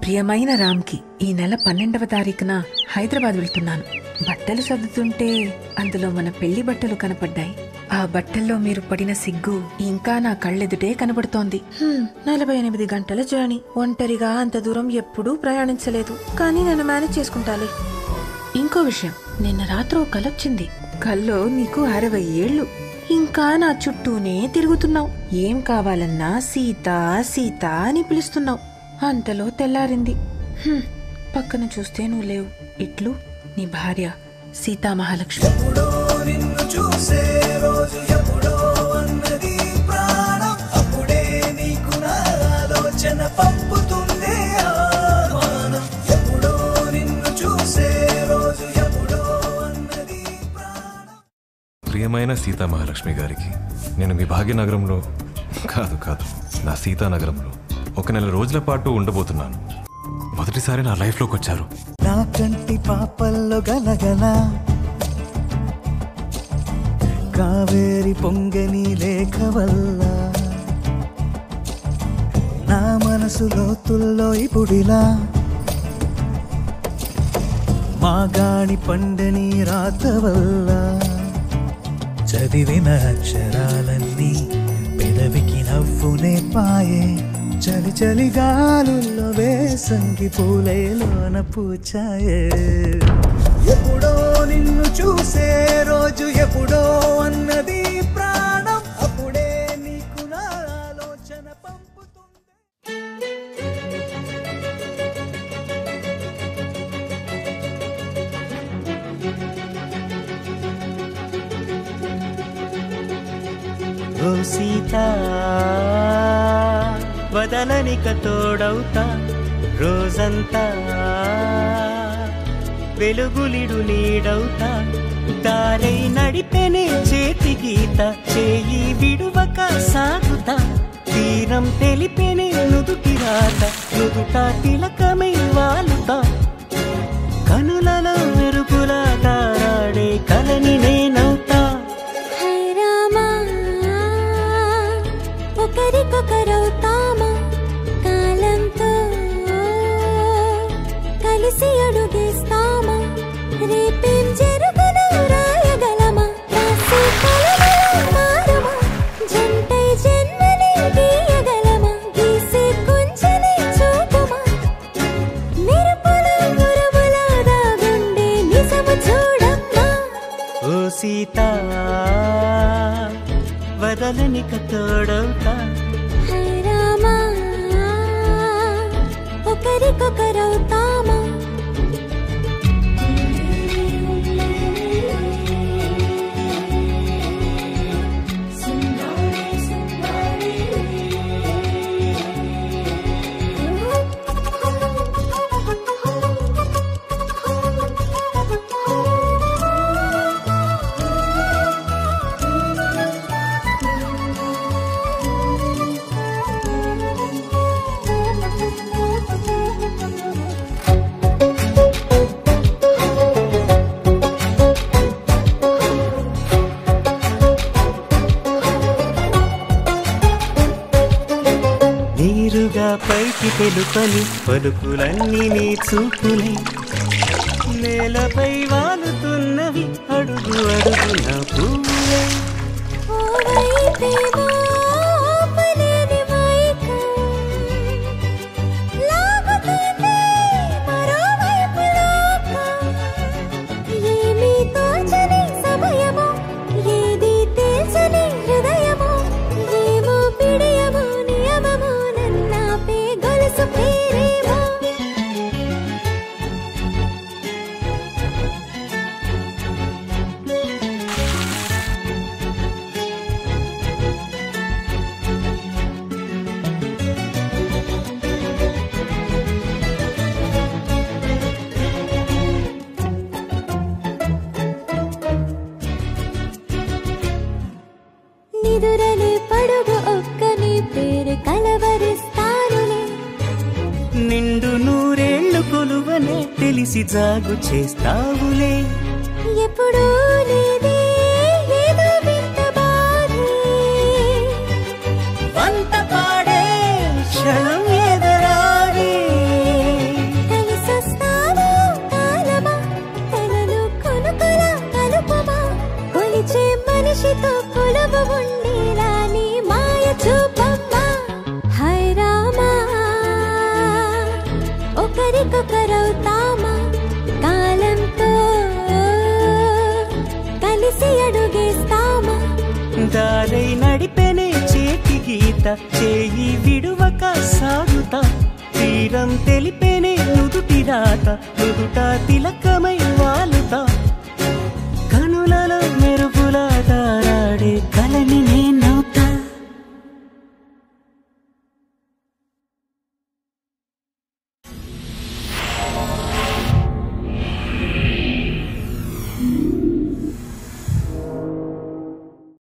ప్రియమైన రామ్కి ఈ నెల 12వ తారీఖున హైదరాబాద్ వెళ్తున్నాను. బట్టలు సర్దుతుంటే అందులో మన పెళ్లి బట్టలు కనపడ్డాయి. ఆ బట్టల్లో మీరు పడిన సిగ్గు ఇంకా నా కళ్ళెదుటే కనబడుతోంది. 48 గంటల జర్నీ. ఒంటరిగా అంత దూరం ఎప్పుడూ ప్రయాణించలేదు, కానీ నేను మేనేజ్ చేసుకుంటాలే. ఇంకో విషయం, నిన్న రాత్రి ఓ కలొచ్చింది. కల్లో నీకు 60 ఏళ్ళు, ఇంకా నా చుట్టూనే తిరుగుతున్నావు. ఏం కావాలన్నా సీత సీత అని పిలుస్తున్నావు. అంతలో తెల్లారింది. పక్కన చూస్తే నువ్వు లేవు. ఇట్లు నీ భార్య సీతామహాలక్ష్మి. ప్రియమైన సీతామహాలక్ష్మి గారికి, నేను మీ భాగ్యనగరంలో కాదు నా సీతానగరంలో 1 నెల రోజుల పాటు ఉండబోతున్నాను. మొదటిసారి నా లైఫ్లోకి వచ్చారు. నా కంటి పాపల్లో గలగల కావేరి పొంగని లేఖ వల్ల నా మనసు లోతుల్లో ఇప్పుడిలా మాగాణి పండని రాత వల్ల చదివిన అక్షరాలన్నీ పెదవికి నవ్వునే పాయే. చలి చలి గాలుల్లో వేసంగి పూలలోన పూచాయే. ఎప్పుడో నిన్ను చూసే రోజు ఎప్పుడో అన్నది ప్రాణం, అప్పుడే నీకు నా ఆలోచన పంపుతుంది. ఓ సీతా వదలనిక తోడవుతా, రోజంతా వెలుగులిడు నీడవుతా. దారై నడిపెనే చేతి గీత, చేయి విడువక సాగుతా. తీరం తెలిపెనే నుదుటి రాత, నుదుట తిలకమై వాలుతా. కనులలో మెరుగులా తారాడే కలని నేనవుతా. ఒకరికొకరవుతామా కాలంతో కలిసి అడుగేస్తామా? రేపేం జరుగునో రాయగలమా? రాసే కలవరం మారమా? జంటై జన్మని గీయగలమా? గీసే కొంచెనే చూపుమా? మెరుపుల మురముల దాగుండే నిజము చూడమ్మా. ఓ సీతా వదలనిక తోడవుతా. హై రామా ఒకరికొకరవుతామా? నీరుగా పైకి తెలుపని పలుకులన్నీ నీ చూపులే. నేలపై వాలుతున్నవి అడుగు అడుగున పూలే. నిదురలే పడుగు ఒక్కని పేరు కలవరిస్తానులే. నిండు నూరేళ్లు కొలువనే తెలిసి జాగు చేస్తావులే. ఎప్పుడూ లేదే ఏదో వింత బాధే, వంత పాడే క్షణం ఎదరాడే. వెంట చేయి విడువక సాగుతా తీరం తెలిపేనే నుదుటి రాత నుదుట తిలకమై వాలుతా కనులలో మెరుపులా తారాడే కలని నేను